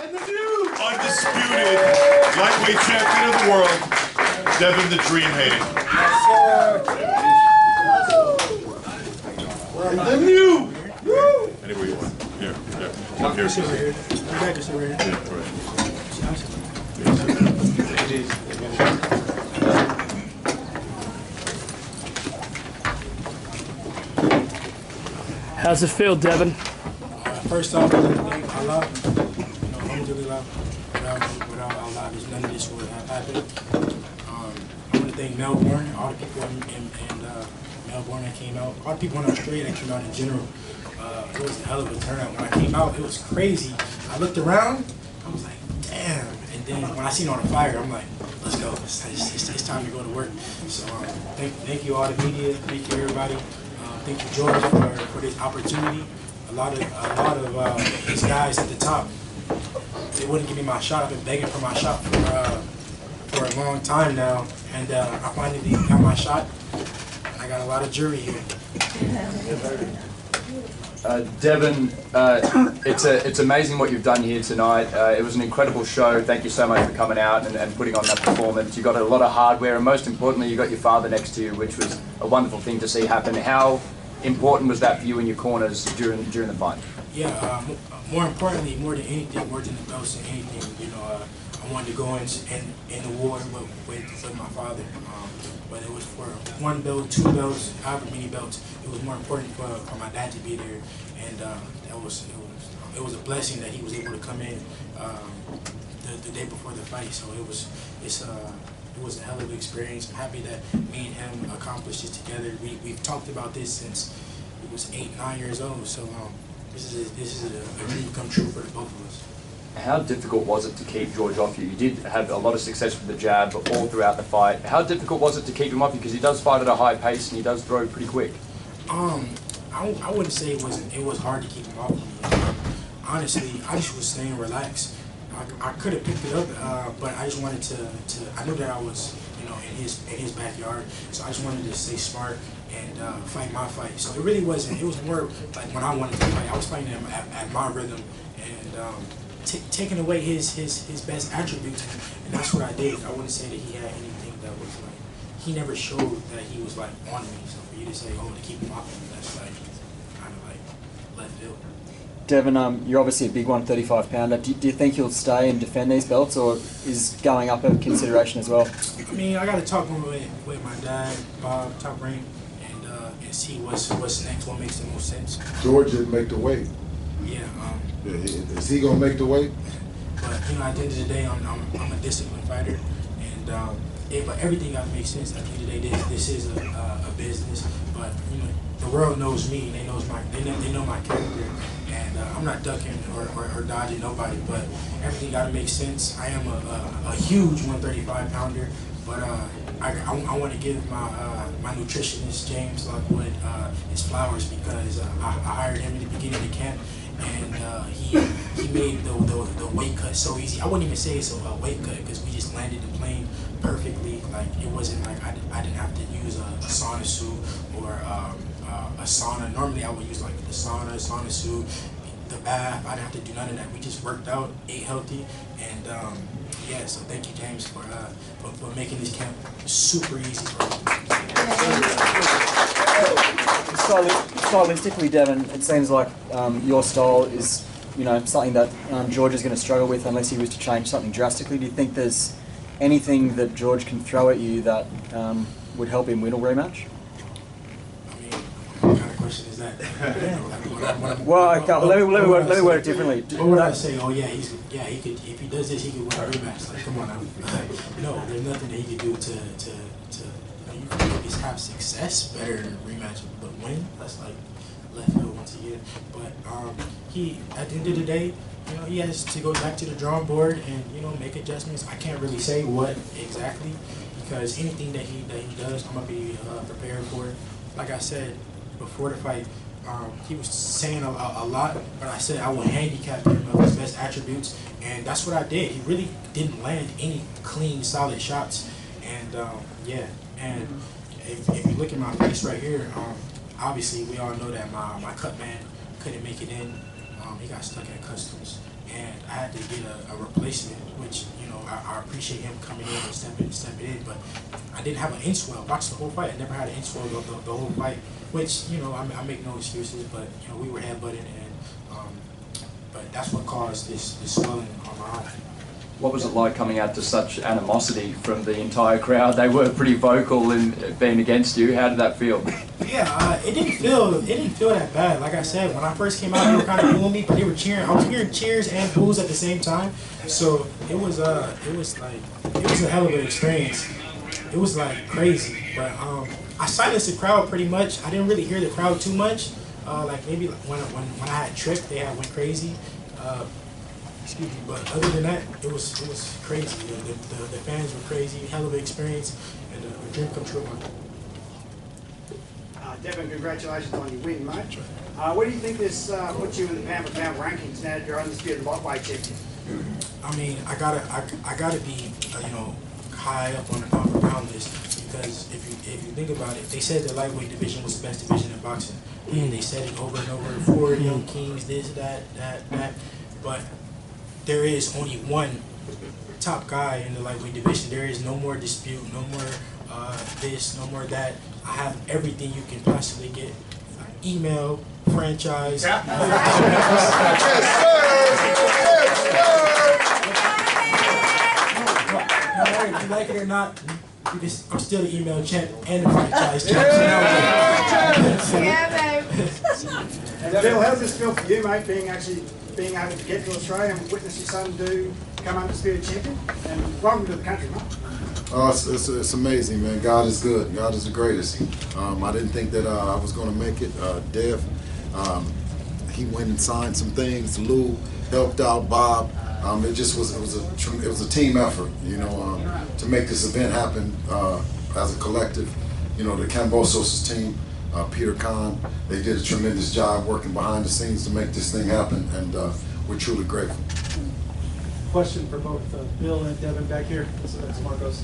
Undisputed lightweight champion of the world, Devin the Dream Haney. The new. Anywhere you want. Here. Up here. How's it feel, Devin? First off, I thank Allah. Alhamdulillah. Without Allah, there's none of this would have happened. I want to thank Melbourne, all the people in Melbourne that came out, all the people in Australia that came out in general. It was a hell of a turnout. When I came out, it was crazy. I looked around, I was like, damn. And then when I seen all the fire, I'm like, let's go. It's time to go to work. So thank you all the media. Thank you everybody. Thank you George for this opportunity. A lot of these guys at the top, they wouldn't give me my shot. I've been begging for my shot for a long time now, and I finally got my shot. And I got a lot of jury here. Devin, it's amazing what you've done here tonight. It was an incredible show. Thank you so much for coming out and putting on that performance. You got a lot of hardware, and most importantly, you got your father next to you, which was a wonderful thing to see happen. How important was that for you and your corners during the fight? Yeah, more importantly, more than anything, more than the belts and anything, I wanted to go in the war with my father. But it was for one belt, two belts, however many belts. It was more important for my dad to be there, and it was a blessing that he was able to come in the day before the fight. So it was a hell of an experience. I'm happy that me and him accomplished it together. We've talked about this since we was 8, 9 years old. So this is a dream come true for the both of us. How difficult was it to keep George off you? You did have a lot of success with the jab all throughout the fight. How difficult was it to keep him off you? Because he does fight at a high pace and he does throw pretty quick. I wouldn't say it was hard to keep him off me. Honestly, I just was staying relaxed. I could have picked it up, but I just wanted to. I knew that I was, in his backyard, so I just wanted to stay smart and fight my fight. So it really wasn't. It was more like when I wanted to fight. I was fighting him at my rhythm and taking away his best attributes, and that's what I did. I wouldn't say that he had anything that was like. He never showed that he was like on me. So for you to say, oh, to keep him off me, that's like kind of like left field. Devin, you're obviously a big 135-pounder. Do you think you'll stay and defend these belts, or is going up a consideration as well? I mean, I got to talk with my dad, Bob, Top Rank, and see what's next, what makes the most sense. George didn't make the weight. Yeah. Is he gonna make the weight? But at the end of the day, I'm a disciplined fighter, and but everything got to make sense. At the end of the day, this is a business. But the world knows me. They know my character. And I'm not ducking or dodging nobody, but everything got to make sense. I am a huge 135-pounder, but I want to give my nutritionist, James Lockwood, his flowers because I hired him in the beginning of the camp, and he made the weight cut so easy. I wouldn't even say it's a weight cut because we just landed the plane perfectly. Like it wasn't like I didn't have to use a sauna suit or a sauna. Normally I would use like the sauna suit, the bath. I didn't have to do none of that. We just worked out, ate healthy, and yeah. So thank you, James, for making this camp super easy for me. Stylistically, Devin, it seems like your style is something that George is going to struggle with unless he was to change something drastically. Do you think there's anything that George can throw at you that would help him win a rematch? What kind of question is that? Let me word it differently. What would I say? Oh yeah, he could. If he does this, he could win a rematch. Like, come on, no, there's nothing that he could do to you can just have success better than a rematch, but win, that's like left field once again. But he, at the end of the day, he has to go back to the drawing board and make adjustments. I can't really say what exactly because anything that he does, I'm gonna be prepared for it. Like I said before the fight, he was saying a lot, but I said I would handicap him of his best attributes, and that's what I did. He really didn't land any clean, solid shots, and yeah. And if you look at my face right here, obviously we all know that my cut man couldn't make it in. He got stuck at customs, and I had to get a replacement, which, you know, I appreciate him coming in and stepping in, but I didn't have an inch well. Watched the whole fight. I never had an inch well the whole fight, which, you know, I make no excuses, but, you know, we were headbutting, and but that's what caused this swelling on my eye. What was it like coming out to such animosity from the entire crowd? They were pretty vocal in being against you. How did that feel? Yeah, it didn't feel that bad. Like I said, when I first came out, they were kind of booing me, but they were cheering. I was hearing cheers and boos at the same time. So it was a hell of an experience. It was like crazy, but I silenced the crowd pretty much. I didn't really hear the crowd too much. Like maybe when I had tripped, they went crazy. Excuse me, but other than that, it was crazy. The fans were crazy, hell of an experience, and a dream come true. Devin, congratulations on your win, mate. What do you think this puts you in the pound-for-pound rankings now that you're undisputed lightweight champion? I mean, I gotta be you know, high up on the pound-for-pound list, because if you think about it, they said the lightweight division was the best division in boxing, and they said it over and over. 4 young kings, this, that, but there is only one top guy in the lightweight division. There is no more dispute, no more this, no more that. I have everything you can possibly get. Email, franchise. Yes, No, if you like it or not, I'm still the email champ and the franchise champ. Yeah, babe. And Bill, how does this feel for you, mate, being able to get to Australia and witness your son come undisputed champion? And welcome to the country, mate. It's amazing, man. God is good. God is the greatest. I didn't think that I was going to make it. Dev, he went and signed some things. Lou helped out. Bob. It was a team effort, you know, to make this event happen as a collective. You know, the Kambosos team, Peter Khan, they did a tremendous job working behind the scenes to make this thing happen, and we're truly grateful. Question for both Bill and Devin back here. So that's Marcos.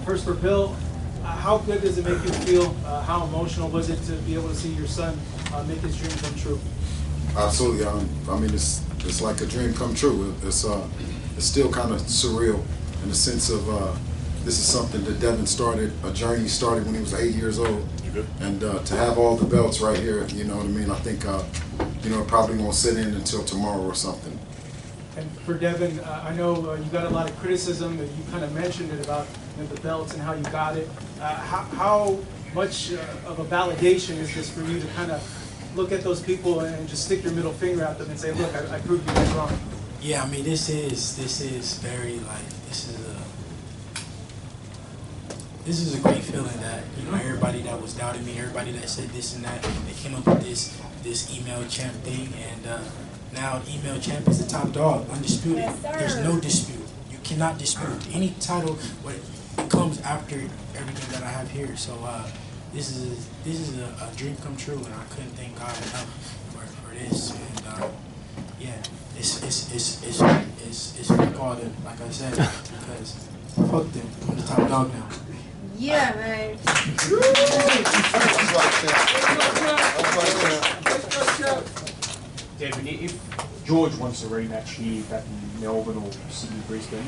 First for Bill, how good does it make you feel? How emotional was it to be able to see your son make his dream come true? Absolutely. I mean, it's like a dream come true. It's still kind of surreal in the sense of this is something that Devin started, a journey he started when he was 8 years old. And to have all the belts right here, you know what I mean? I think, you know, it probably won't sit in until tomorrow or something. And for Devin, I know you got a lot of criticism, and you kind of mentioned it about, you know, the belts and how you got it. How much of a validation is this for you to kind of look at those people and just stick your middle finger at them and say, look, I proved you guys wrong? Yeah, I mean, this is very, like, this is a great feeling that, you know, everybody that was doubting me, everybody that said this and that, they came up with this email champ thing, and now the email champ is the top dog, undisputed. Yes, sir. There's no dispute. You cannot dispute any title, but it comes after everything that I have here. So this is a dream come true, and I couldn't thank God enough for this. And yeah, it's fuck all them, like I said, because fuck them. I'm the top dog now. Yeah, babe. Devin, if George wants a rematch here back in Melbourne or Sydney, Brisbane,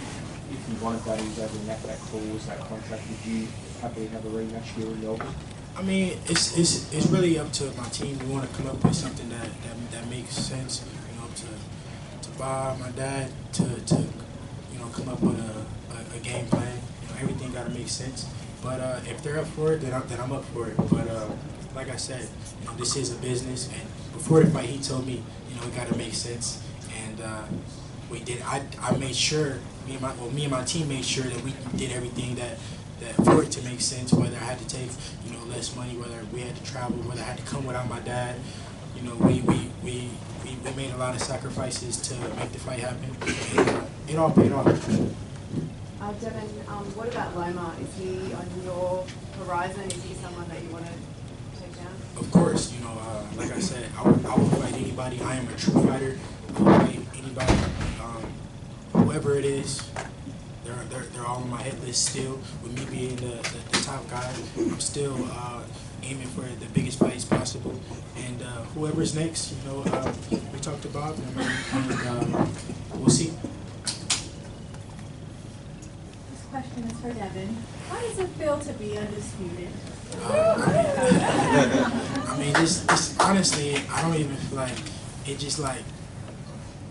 if he wanted that, he was able to enact that clause, that contract, would you happily have a rematch here in Melbourne? I mean, it's really up to my team. We want to come up with something that makes sense. You know, to Bob, my dad, to you know, come up with a game plan. You know, everything got to make sense. But if they're up for it, then I'm up for it. But like I said, you know, this is a business, and before the fight, he told me, you know, it got to make sense, and we did. I made sure, me and my team made sure that we did everything that for it to make sense. Whether I had to take, you know, less money, whether we had to travel, whether I had to come without my dad. You know, we made a lot of sacrifices to make the fight happen, and it all paid off. Devin, what about Loma? Is he on your horizon? Is he someone that you want to take down? Of course, you know, like I said, I will fight anybody. I am a true fighter. I will fight anybody. Whoever it is, they're all on my hit list still. With me being the top guy, I'm still aiming for the biggest fights possible. And whoever's next, we talked about, and we'll see. This question is for Devin. How does it feel to be undisputed? I mean, just honestly, I don't even feel like it. Just like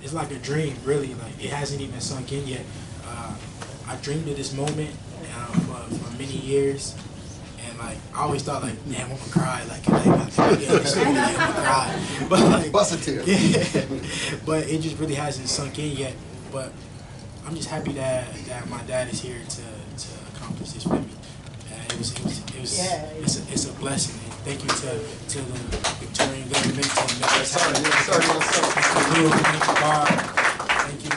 it's like a dream, really. Like it hasn't even sunk in yet. I dreamed of this moment for many years, and like I always thought, like, damn, I'm gonna cry. Like I'm gonna cry. But like, Bust a tear. Yeah, but it just really hasn't sunk in yet. But I'm just happy that my dad is here to accomplish this with me. It's a blessing. And thank you to the Victorian government to make us happen. Thank you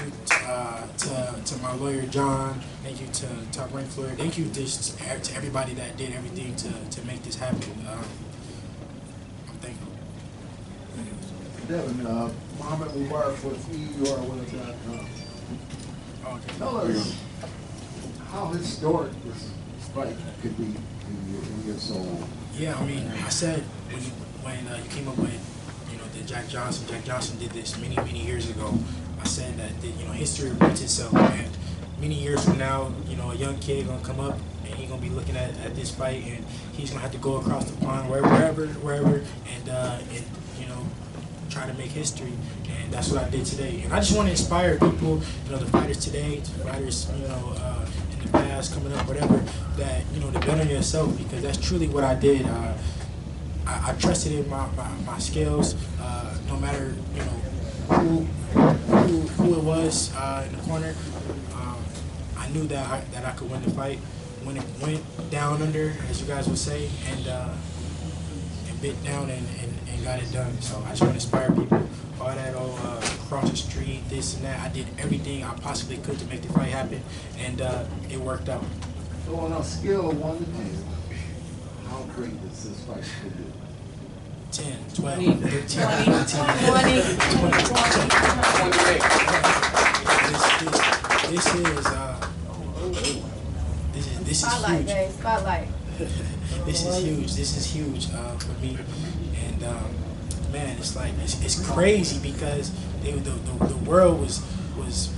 to my lawyer John. Thank you to Top Rank Lawyer. Thank you just to everybody that did everything to make this happen. I'm thankful. Devin, Muhammad Mubarak was EUR1.com. Tell us how historic this fight could be in your soul. Yeah, I mean, I said when you came up with the Jack Johnson did this many years ago. I said that history repeats itself, and many years from now, a young kid gonna come up and he's gonna be looking at this fight, and he's gonna have to go across the pond wherever, and try to make history, and that's what I did today. And I just want to inspire people, the fighters today, the fighters, in the past, coming up, whatever, that to bet on yourself, because that's truly what I did. I trusted in my skills, no matter who it was in the corner. I knew that I could win the fight when it went down under, as you guys would say, and bit down and got it done. So I just want to inspire people. All that across the street, this and that. I did everything I possibly could to make the fight happen, and it worked out. So on a scale of 1 to 10, how great is this fight for you? 10, 12, 13, 20. This is Spotlight, huge. babe, spotlight. This is huge for me, and man, it's like it's crazy because the world was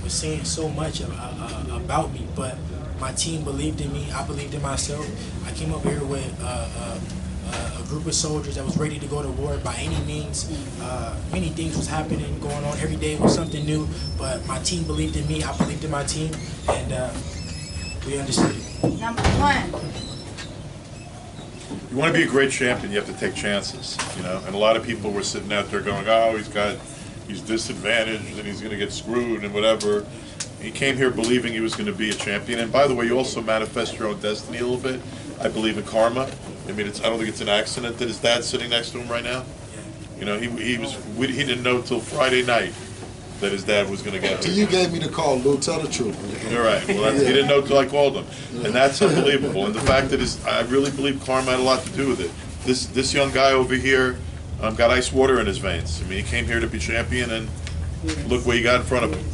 saying so much about me, but my team believed in me. I believed in myself. I came up here with a group of soldiers that was ready to go to war by any means. Many things was happening, going on every day was something new, but my team believed in me. I believed in my team, and we understood it. Number 1. You want to be a great champion, you have to take chances, And a lot of people were sitting out there going, oh, he's disadvantaged and he's going to get screwed and whatever. He came here believing he was going to be a champion. And by the way, you also manifest your own destiny a little bit. I believe in karma. I mean, I don't think it's an accident that his dad's sitting next to him right now. He didn't know till Friday night that his dad was going to get him. You gave me the call, Lou. Tell the truth. You're right. Well, he didn't know till I called him, and that's unbelievable. And the fact that I really believe karma had a lot to do with it. This young guy over here got ice water in his veins. I mean, he came here to be champion, and look what he got in front of him.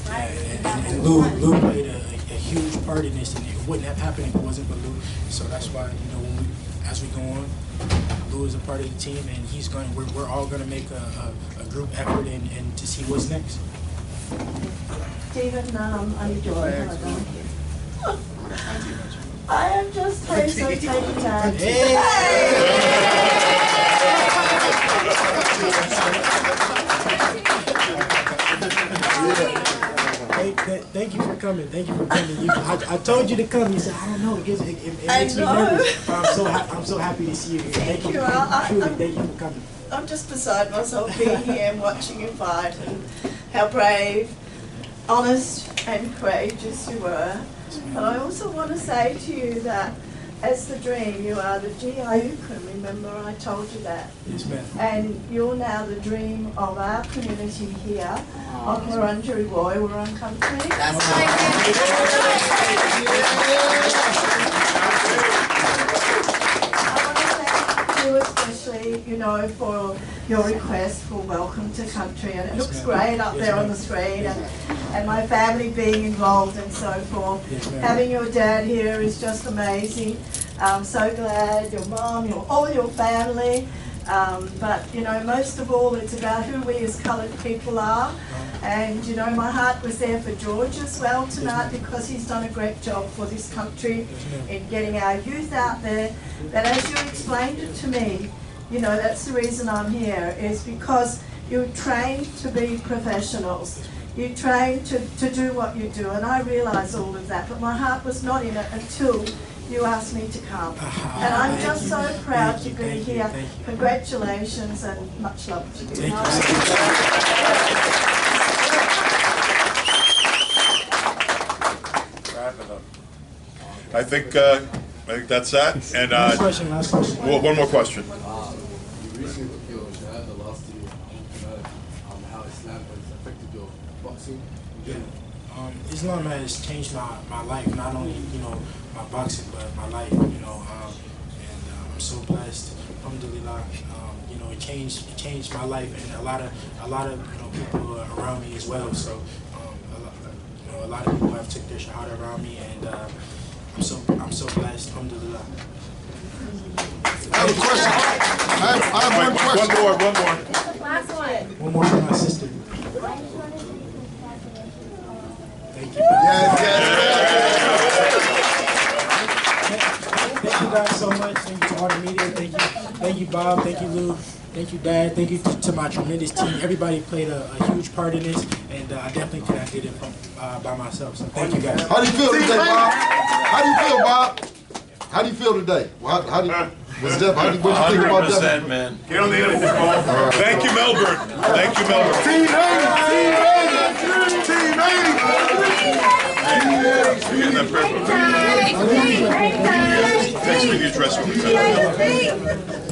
And Lou played a huge part in this, and it wouldn't have happened if it wasn't for Lou. So that's why as we go on, Lou is a part of the team, and we're all going to make a group effort and to see what's next. Stephen, I'm Joy. I am just so taken back. Thank you for coming. Thank you for coming. I told you to come. You said, I don't know. It makes me nervous. But I'm so happy to see you here. Thank you. Thank you for coming. I'm just beside myself being here and watching you fight, and how brave, honest and courageous you were. But I also want to say to you that as the dream, you are the G.I.U.K.U.M. Remember, I told you that. Yes, ma'am. And you're now the dream of our community here of Wurundjeri Woi country. That's you especially, for your request for welcome to country, and it looks great up there on the screen, and my family being involved and so forth. Having your dad here is just amazing. I'm so glad your mom, all your family. But you know, most of all, it's about who we as coloured people are. And you know, my heart was there for George as well tonight because he's done a great job for this country in getting our youth out there. But as you explained it to me, you know, that's the reason I'm here, is because you train to be professionals. You train to do what you do, and I realise all of that, but my heart was not in it until you asked me to come. And I'm just so proud to be here. Congratulations and much love to you. Wrap it up. I think that's that. And Last question. well, one more question. You recently took your shahada last year. How Islam has affected your boxing? Yeah. Islam has changed my life, not only, you know, my boxing, but my life, you know, and I'm so blessed, alhamdulillah. You know, it changed my life, and a lot of you know, people around me as well. So a lot of people have took their shahada around me, and I'm so blessed, alhamdulillah. I have a question. I have one question. One more. Last one. One more for my sister. Thank you. Thank you guys so much. Thank you to all the media. Thank you Bob. Thank you Lou. Thank you Dad. Thank you to my tremendous team. Everybody played a huge part in this, and I definitely could have did it by myself. So thank you guys. How do you feel today, Bob? How do you feel, Bob? How do you feel today? What do you think about Devin? Man. Get on the internet. Thank you, Melbourne. Thank you, Melbourne. Team 80! Team 80! You're getting that perfect. Thanks for your dress room.